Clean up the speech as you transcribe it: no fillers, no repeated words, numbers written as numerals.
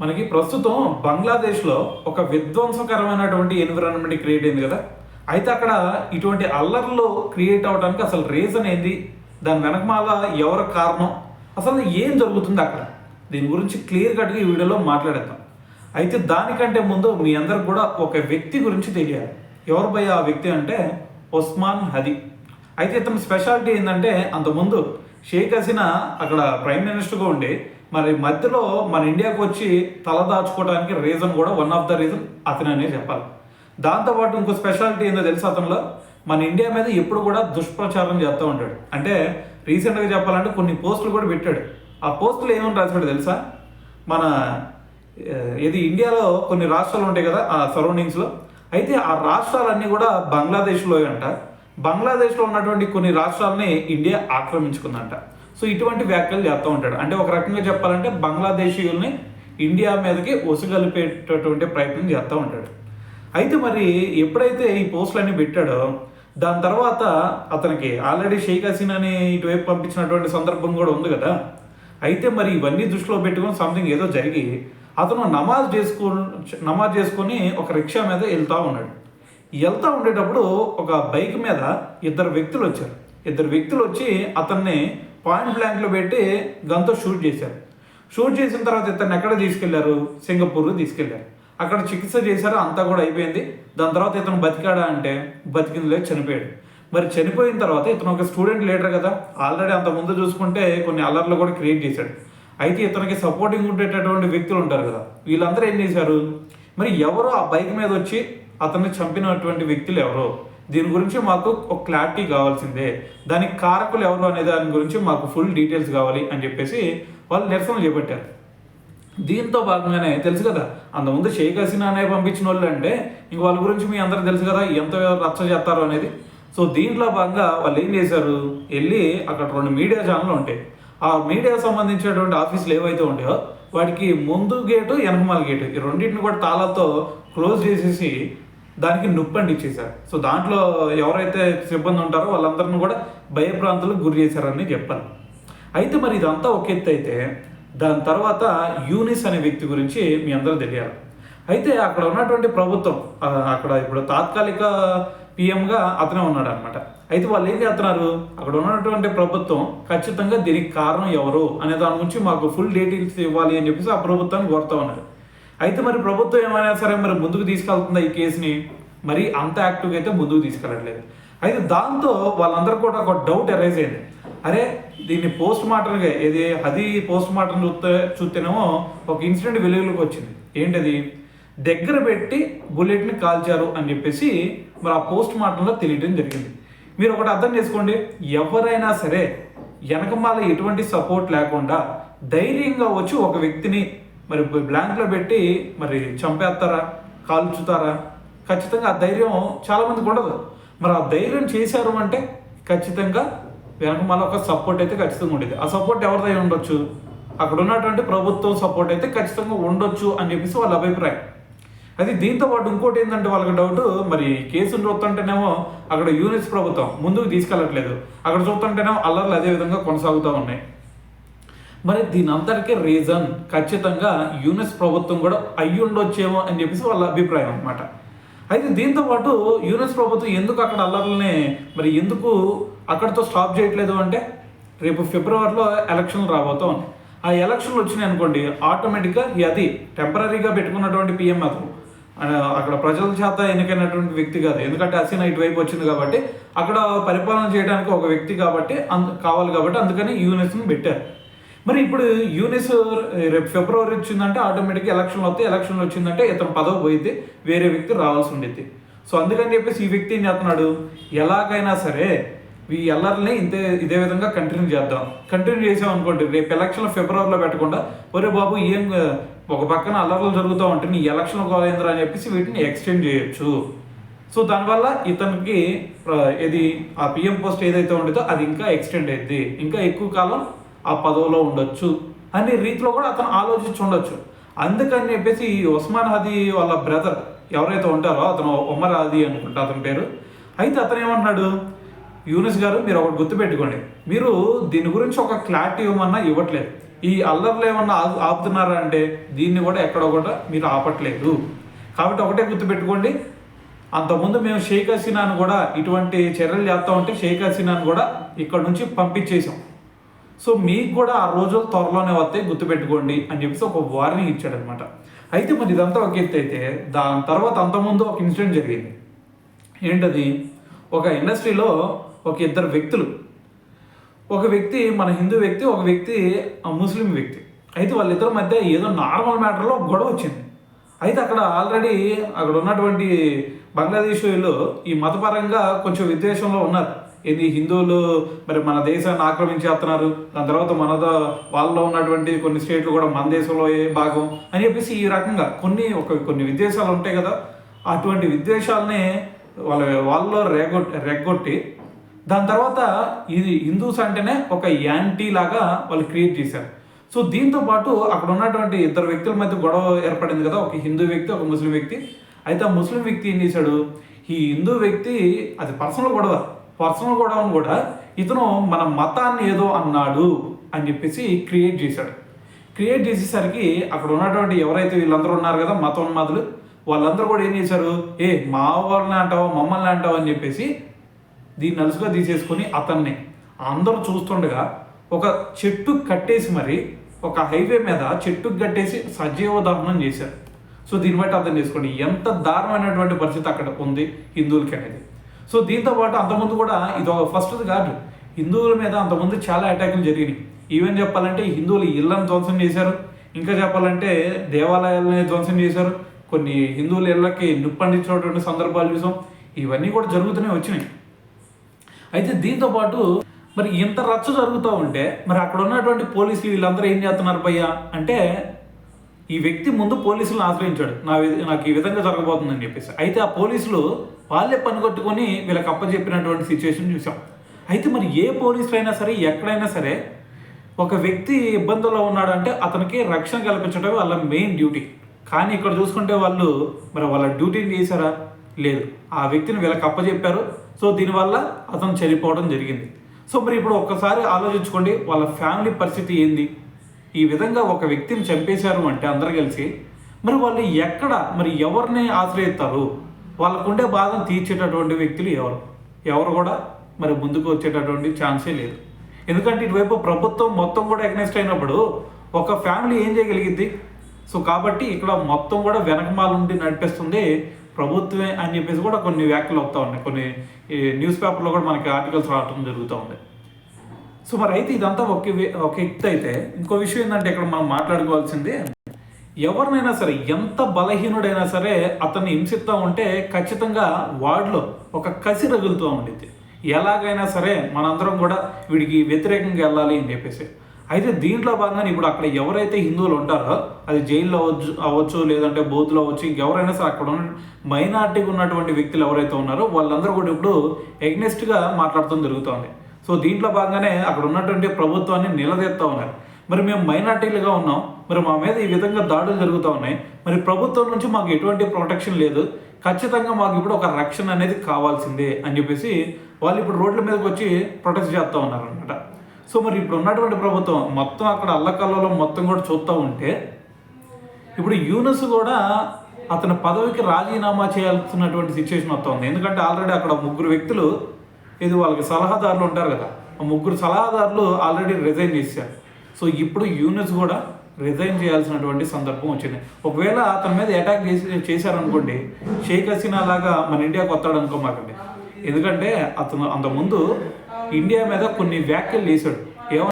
మనకి ప్రస్తుతం బంగ్లాదేశ్లో ఒక విధ్వంసకరమైనటువంటి ఎన్విరాన్మెంట్ క్రియేట్ అయింది కదా. అయితే అక్కడ ఇటువంటి అల్లర్లు క్రియేట్ అవడానికి అసలు రీజన్ ఏంది, దాని వెనకమాల ఎవరు కారణం, అసలు ఏం జరుగుతుంది అక్కడ, దీని గురించి క్లియర్ కట్గా ఈ వీడియోలో మాట్లాడేద్దాం. అయితే దానికంటే ముందు మీ అందరికి కూడా ఒక వ్యక్తి గురించి తెలియాలి. ఎవరు భయ ఆ వ్యక్తి అంటే ఒస్మాన్ హదీ. అయితే ఇతని స్పెషాలిటీ ఏంటంటే, అంతకుముందు షేక్ హసీనా అక్కడ ప్రైమ్ మినిస్టర్గా ఉండి మరి మధ్యలో మన ఇండియాకు వచ్చి తలదాచుకోవడానికి రీజన్ కూడా వన్ ఆఫ్ ద రీజన్ అతననే చెప్పాలి. దాంతోపాటు ఇంకో స్పెషాలిటీ ఏందో తెలుసు, అతనిలో మన ఇండియా మీద ఎప్పుడు కూడా దుష్ప్రచారం చేస్తూ ఉంటాడు. అంటే రీసెంట్గా చెప్పాలంటే కొన్ని పోస్టులు కూడా పెట్టాడు. ఆ పోస్టులు ఏమని రాశాడు తెలుసా, మన ఇది ఇండియాలో కొన్ని రాష్ట్రాలు ఉంటాయి కదా ఆ సరౌండింగ్స్లో, అయితే ఆ రాష్ట్రాలన్నీ కూడా బంగ్లాదేశ్లో అంట. బంగ్లాదేశ్లో ఉన్నటువంటి కొన్ని రాష్ట్రాలని ఇండియా ఆక్రమించుకుందంట. సో ఇటువంటి వ్యాఖ్యలు చేస్తూ ఉంటాడు. అంటే ఒక రకంగా చెప్పాలంటే బంగ్లాదేశీయుల్ని ఇండియా మీదకి ఒసుగలిపేటటువంటి ప్రయత్నం చేస్తూ ఉంటాడు. అయితే మరి ఎప్పుడైతే ఈ పోస్టులన్నీ పెట్టాడో దాని తర్వాత అతనికి ఆల్రెడీ షేక్ హసీనాని ఇటువైపు పంపించినటువంటి సందర్భం కూడా ఉంది కదా. అయితే మరి ఇవన్నీ దృష్టిలో పెట్టుకొని సంథింగ్ ఏదో జరిగి అతను నమాజ్ చేసుకొని ఒక రిక్షా మీద వెళ్తూ ఉండేటప్పుడు ఒక బైక్ మీద ఇద్దరు వ్యక్తులు వచ్చి అతన్ని పాయింట్ బ్లాంక్లో పెట్టి గన్తో షూట్ చేసిన తర్వాత ఇతన్ని ఎక్కడ తీసుకెళ్లారు, సింగపూర్ తీసుకెళ్లారు. అక్కడ చికిత్స చేశారు, అంతా కూడా అయిపోయింది. దాని తర్వాత ఇతను బతికాడా అంటే బతికింది లేదు, చనిపోయాడు. మరి చనిపోయిన తర్వాత ఇతను ఒక స్టూడెంట్ లీడర్ కదా, ఆల్రెడీ అంత ముందు చూసుకుంటే కొన్ని అల్లర్లు కూడా క్రియేట్ చేశాడు. అయితే ఇతనికి సపోర్టింగ్ ఉండేటటువంటి వ్యక్తులు ఉంటారు కదా, వీళ్ళందరూ ఏం చేశారు, మరి ఎవరో ఆ బైక్ మీద వచ్చి అతన్ని చంపినటువంటి వ్యక్తులు ఎవరో, దీని గురించి మాకు ఒక క్లారిటీ కావాల్సిందే, దానికి కారకులు ఎవరు అనే దాని గురించి మాకు ఫుల్ డీటెయిల్స్ కావాలి అని చెప్పేసి వాళ్ళు నిరసనలు చేపట్టారు. దీంతో భాగంగానే తెలుసు కదా, అంతకుముందు షేక్ హసీనానే పంపించిన వాళ్ళు అంటే ఇంక వాళ్ళ గురించి మీ అందరికి తెలుసు కదా ఎంత రచ్చ చేస్తారో అనేది. సో దీంట్లో భాగంగా వాళ్ళు ఏం చేశారు, వెళ్ళి అక్కడ 2 మీడియా ఛానళ్ళు ఉంటాయి. ఆ మీడియా సంబంధించినటువంటి ఆఫీసులు ఏవైతే ఉంటాయో వాటికి ముందు గేటు వెనకమాల గేటు ఈ రెండింటిని కూడా తాళాలతో క్లోజ్ చేసేసి దానికి నుప్పండి ఇచ్చేశారు. సో దాంట్లో ఎవరైతే సిబ్బంది ఉంటారో వాళ్ళందరినీ కూడా భయభ్రాంతులకు గురి చేశారని చెప్పాలి. అయితే మరి ఇదంతా ఒక ఎత్తు అయితే, దాని తర్వాత యూనిస్ అనే వ్యక్తి గురించి మీ అందరూ తెలియాలి. అయితే అక్కడ ఉన్నటువంటి ప్రభుత్వం, అక్కడ ఇప్పుడు తాత్కాలిక పిఎంగా అతనే ఉన్నాడు అనమాట. అయితే వాళ్ళు ఏం చేస్తున్నారు, అక్కడ ఉన్నటువంటి ప్రభుత్వం ఖచ్చితంగా దీనికి కారణం ఎవరు అనే దాని గురించి మాకు ఫుల్ డీటెయిల్స్ ఇవ్వాలి అని చెప్పేసి ఆ ప్రభుత్వాన్ని కోరుతూ ఉన్నారు. అయితే మరి ప్రభుత్వం ఏమైనా సరే మరి ముందుకు తీసుకెళ్తుందా ఈ కేసుని, మరి అంత యాక్టివ్గా అయితే ముందుకు తీసుకెళ్ళట్లేదు. అయితే దాంతో వాళ్ళందరూ కూడా ఒక డౌట్ అరైజ్ అయింది, అరే దీన్ని పోస్ట్ మార్టంగా అది పోస్ట్ మార్టం చూస్తేనేమో ఒక ఇన్సిడెంట్ వెలుగులోకి వచ్చింది. ఏంటది, దగ్గర పెట్టి బుల్లెట్ని కాల్చారు అని చెప్పేసి మరి ఆ పోస్ట్ మార్టంలో తెలియడం జరిగింది. మీరు ఒకటి అర్థం చేసుకోండి, ఎవరైనా సరే వెనకమాల ఎటువంటి సపోర్ట్ లేకుండా ధైర్యంగా వచ్చి ఒక వ్యక్తిని మరి బ్లాంక్లో పెట్టి మరి చంపేస్తారా, కాల్చుతారా? ఖచ్చితంగా ఆ ధైర్యం చాలామందికి ఉండదు. మరి ఆ ధైర్యం చేశారు అంటే ఖచ్చితంగా వెనకమాల ఒక సపోర్ట్ అయితే ఖచ్చితంగా ఉండేది. ఆ సపోర్ట్ ఎవరిదై ఉండొచ్చు, అక్కడ ఉన్నటువంటి ప్రభుత్వం సపోర్ట్ అయితే ఖచ్చితంగా ఉండొచ్చు అని చెప్పేసి వాళ్ళ అభిప్రాయం. అయితే దీంతో పాటు ఇంకోటి ఏంటంటే వాళ్ళకి డౌట్, మరి కేసులు చూస్తుంటేనేమో అక్కడ యూనిస్ ప్రభుత్వం ముందుకు తీసుకెళ్ళట్లేదు, అక్కడ చూస్తుంటేనేమో అల్లర్లు అదే విధంగా కొనసాగుతూ ఉన్నాయి. మరి దీని అంతటికీ రీజన్ ఖచ్చితంగా యూనిస్ ప్రభుత్వం కూడా అయ్యి ఉండొచ్చేమో అని చెప్పేసి వాళ్ళ అభిప్రాయం అనమాట. అయితే దీంతో పాటు యూనిస్ ప్రభుత్వం ఎందుకు అక్కడ అల్లర్లని మరి ఎందుకు అక్కడితో స్టాప్ చేయట్లేదు అంటే, రేపు ఫిబ్రవరిలో ఎలక్షన్లు రాబోతూ ఉన్నాయి. ఆ ఎలక్షన్లు వచ్చినాయి అనుకోండి, ఆటోమేటిక్గా అది టెంపరీగా పెట్టుకున్నటువంటి పిఎం అతను అక్కడ ప్రజల చేత ఎన్నికైనటువంటి వ్యక్తి కాదు. ఎందుకంటే హసీనా ఇటువైపు వచ్చింది కాబట్టి అక్కడ పరిపాలన చేయడానికి ఒక వ్యక్తి కాబట్టి కావాలి కాబట్టి అందుకని యూనిస్ని పెట్టారు. మరి ఇప్పుడు యూనిస్ రేపు ఫిబ్రవరి వచ్చిందంటే ఆటోమేటిక్గా ఎలక్షన్లు వస్తాయి, ఎలక్షన్లు వచ్చిందంటే ఇతను పదవి పోయిద్ది, వేరే వ్యక్తి రావాల్సి ఉండేది. సో అందుకని చెప్పేసి ఈ వ్యక్తి ఏం చేస్తున్నాడు, ఎలాగైనా సరే ఈ అల్లర్ని ఇదే విధంగా కంటిన్యూ చేసాం అనుకోండి, రేపు ఎలక్షన్లు ఫిబ్రవరిలో పెట్టకుండా ఒరే బాబు ఏం ఒక పక్కన అల్లర్లు జరుగుతూ ఉంటే నీ ఎలక్షన్ గోలేంద్ర అని చెప్పేసి వీటిని ఎక్స్టెండ్ చేయొచ్చు. సో దానివల్ల ఇతనికి ఆ పిఎం పోస్ట్ ఏదైతే ఉండేదో అది ఇంకా ఎక్స్టెండ్ అయ్యింది, ఇంకా ఎక్కువ కాలం ఆ పదవిలో ఉండొచ్చు అనే రీతిలో కూడా అతను ఆలోచించి ఉండొచ్చు. అందుకని చెప్పేసి ఈ ఒస్మాన్ హదీ వాళ్ళ బ్రదర్ ఎవరైతే ఉంటారో అతను ఒమర్ హదీ అనుకుంటా అతని పేరు. అయితే అతను ఏమంటున్నాడు, యూనిస్ గారు మీరు ఒకటి గుర్తుపెట్టుకోండి, మీరు దీని గురించి ఒక క్లారిటీ ఇవ్వమన్నా ఇవ్వట్లేదు. ఈ అల్లర్లు ఏమన్నా ఆపుతున్నారా అంటే దీన్ని కూడా ఎక్కడో కూడా మీరు ఆపట్లేదు. కాబట్టి ఒకటే గుర్తుపెట్టుకోండి, అంతకుముందు మేము షేక్ హసీనాను కూడా ఇటువంటి చర్యలు చేస్తూ ఉంటే షేక్ హసీనాను కూడా ఇక్కడ నుంచి పంపించేసాం. సో మీకు కూడా ఆ రోజులు త్వరలోనే వస్తాయి, గుర్తుపెట్టుకోండి అని చెప్పేసి ఒక వార్నింగ్ ఇచ్చాడనమాట. అయితే మరి ఇదంతా ఒక ఎత్తు అయితే, దాని తర్వాత అంతకుముందు ఒక ఇన్సిడెంట్ జరిగింది. ఏంటది? ఒక ఇండస్ట్రీలో ఒక ఇద్దరు వ్యక్తులు, ఒక వ్యక్తి మన హిందూ వ్యక్తి, ఒక వ్యక్తి ముస్లిం వ్యక్తి. అయితే వాళ్ళిద్దరి మధ్య ఏదో నార్మల్ మ్యాటర్లో గొడవ వచ్చింది. అయితే అక్కడ ఆల్రెడీ అక్కడ ఉన్నటువంటి బంగ్లాదేశీయులు ఈ మతపరంగా కొంచెం విద్వేషంలో ఉన్నారు. ఇది హిందువులు మరి మన దేశాన్ని ఆక్రమించేస్తున్నారు, దాని తర్వాత వాళ్ళలో ఉన్నటువంటి కొన్ని స్టేట్లు కూడా మన దేశంలో ఏ భాగం అని చెప్పేసి ఈ రకంగా కొన్ని విద్వేషాలు ఉంటాయి కదా, అటువంటి విద్వేషాలని వాళ్ళలో రెగ్గొట్టి దాని తర్వాత ఇది హిందూస్ అంటేనే ఒక యాంటీ లాగా వాళ్ళు క్రియేట్ చేశారు. సో దీంతో పాటు అక్కడ ఉన్నటువంటి ఇద్దరు వ్యక్తుల మధ్య గొడవ ఏర్పడింది కదా, ఒక హిందూ వ్యక్తి, ఒక ముస్లిం వ్యక్తి. అయితే ఆ ముస్లిం వ్యక్తి ఏం చేశాడు, ఈ హిందూ వ్యక్తి అది పర్సనల్ గొడవను కూడా ఇతను మన మతాన్ని ఏదో అన్నాడు అని చెప్పేసి క్రియేట్ చేసేసరికి అక్కడ ఉన్నటువంటి ఎవరైతే వీళ్ళందరూ ఉన్నారు కదా మతోన్మాదులు, వాళ్ళందరూ కూడా ఏం చేశారు, మా వాళ్ళని అంటావా మమ్మల్ని అంటావా అని చెప్పేసి దీన్ని అలుసుగా తీసేసుకొని అతన్ని అందరూ చూస్తుండగా ఒక చెట్టు కట్టేసి, మరి ఒక హైవే మీద చెట్టుకు కట్టేసి సజీవ దహనం చేశారు. సో దీన్ని బట్టి అర్థం చేసుకోండి ఎంత దారుణమైనటువంటి పరిస్థితి అక్కడ ఉంది హిందువులకి అనేది. సో దీంతో పాటు అంతకుముందు కూడా ఇది ఒక ఫస్ట్ కాదు, హిందువుల మీద అంతకుముందు చాలా అటాకులు జరిగినాయి. ఈవెన్ చెప్పాలంటే హిందువులు ఇళ్లను ధ్వంసం చేశారు, ఇంకా చెప్పాలంటే దేవాలయాలని ధ్వంసం చేశారు, కొన్ని హిందువుల ఇళ్లకి నిప్పండించినటువంటి సందర్భాలు చూసాం. ఇవన్నీ కూడా జరుగుతూనే వచ్చినాయి. అయితే దీంతో పాటు మరి ఇంత రచ్చ జరుగుతూ ఉంటే మరి అక్కడ ఉన్నటువంటి పోలీసులు వీళ్ళందరూ ఏం చేస్తున్నారు భయ్యా అంటే, ఈ వ్యక్తి ముందు పోలీసులను ఆశ్రయించాడు, నాకు ఈ విధంగా జరగబోతుందని చెప్పేసి. అయితే ఆ పోలీసులు వాళ్ళే పనిగొట్టుకొని వీళ్ళకి అప్పచెప్పినటువంటి సిచ్యువేషన్ చూసాం. అయితే మరి ఏ పోలీసులు అయినా సరే ఎక్కడైనా సరే ఒక వ్యక్తి ఇబ్బందుల్లో ఉన్నాడంటే అతనికి రక్షణ కల్పించడం వాళ్ళ మెయిన్ డ్యూటీ. కానీ ఇక్కడ చూసుకుంటే వాళ్ళు మరి వాళ్ళ డ్యూటీని చేశారా? లేదు. ఆ వ్యక్తిని వీళ్ళకి అప్పచెప్పారు. సో దీనివల్ల అతను చనిపోవడం జరిగింది. సో మరి ఇప్పుడు ఒక్కసారి ఆలోచించుకోండి, వాళ్ళ ఫ్యామిలీ పరిస్థితి ఏంది? ఈ విధంగా ఒక వ్యక్తిని చంపేశారు అంటే అందరు కలిసి, మరి వాళ్ళు మరి ఎవరిని ఆశ్రయిస్తారు? వాళ్ళకుండే బాధను తీర్చేటటువంటి వ్యక్తులు ఎవరు కూడా మరి ముందుకు వచ్చేటటువంటి ఛాన్సే లేదు. ఎందుకంటే ఇటువైపు ప్రభుత్వం మొత్తం కూడా ఎగ్నెస్ట్ అయినప్పుడు ఒక ఫ్యామిలీ ఏం చేయగలిగిద్ది? సో కాబట్టి ఇక్కడ మొత్తం కూడా వెనకమాల నుండి నడిపిస్తుంది ప్రభుత్వమే అని చెప్పేసి కూడా కొన్ని వ్యాఖ్యలు అవుతూ ఉన్నాయి. కొన్ని న్యూస్ పేపర్లో కూడా మనకి ఆర్టికల్స్ రావడం జరుగుతూ ఉంది. సో మరి అయితే ఇదంతా ఒక ఎత్తు అయితే, ఇంకో విషయం ఏంటంటే ఇక్కడ మనం మాట్లాడుకోవాల్సింది, ఎవరినైనా సరే ఎంత బలహీనుడైనా సరే అతన్ని హింసిస్తూ ఉంటే ఖచ్చితంగా వాడిలో ఒక కసి రగులుతూ ఉండిద్ది. ఎలాగైనా సరే మనందరం కూడా వీడికి వ్యతిరేకంగా వెళ్ళాలి అని చెప్పేసి. అయితే దీంట్లో భాగంగా ఇప్పుడు అక్కడ ఎవరైతే హిందువులు ఉంటారో, అది జైల్లో అవ్వచ్చు లేదంటే బూత్లో అవ్వచ్చు, ఇంకెవరైనా సరే అక్కడ ఉన్న మైనార్టీగా ఉన్నటువంటి వ్యక్తులు ఎవరైతే ఉన్నారో వాళ్ళందరూ కూడా ఇప్పుడు ఎగ్నెస్ట్గా మాట్లాడటం జరుగుతుంది. సో దీంట్లో భాగంగానే అక్కడ ఉన్నటువంటి ప్రభుత్వాన్ని నిలదీస్తూ ఉన్నారు. మరి మేము మైనార్టీలుగా ఉన్నాం, మరి మా మీద ఈ విధంగా దాడులు జరుగుతూ ఉన్నాయి, మరి ప్రభుత్వం నుంచి మాకు ఎటువంటి ప్రొటెక్షన్ లేదు, ఖచ్చితంగా మాకు ఇప్పుడు ఒక రక్షణ అనేది కావాల్సిందే అని చెప్పేసి వాళ్ళు ఇప్పుడు రోడ్ల మీదకి వచ్చి ప్రొటెస్ట్ చేస్తూ ఉన్నారు అనమాట. సో మరి ఇప్పుడు ఉన్నటువంటి ప్రభుత్వం మొత్తం అక్కడ అల్లకల్లలో మొత్తం కూడా చూస్తూ ఉంటే, ఇప్పుడు యూనుస్ కూడా అతని పదవికి రాజీనామా చేయాల్సినటువంటి సిచ్యువేషన్ వస్తుంది. ఎందుకంటే ఆల్రెడీ అక్కడ 3 వ్యక్తులు, ఇది వాళ్ళకి సలహాదారులు ఉంటారు కదా, ఆ 3 సలహాదారులు ఆల్రెడీ రిజైన్ చేశారు. సో ఇప్పుడు యూనుస్ కూడా రిజైన్ చేయాల్సినటువంటి సందర్భం వచ్చింది. ఒకవేళ అతని మీద అటాక్ చేశారనుకోండి, షేక్ హసీనా లాగా మన ఇండియాకి వస్తాడు అనుకోమాకండి. ఎందుకంటే అతను అంతకుముందు ఇండియా మీద కొన్ని వ్యాఖ్యలు చేశాడు.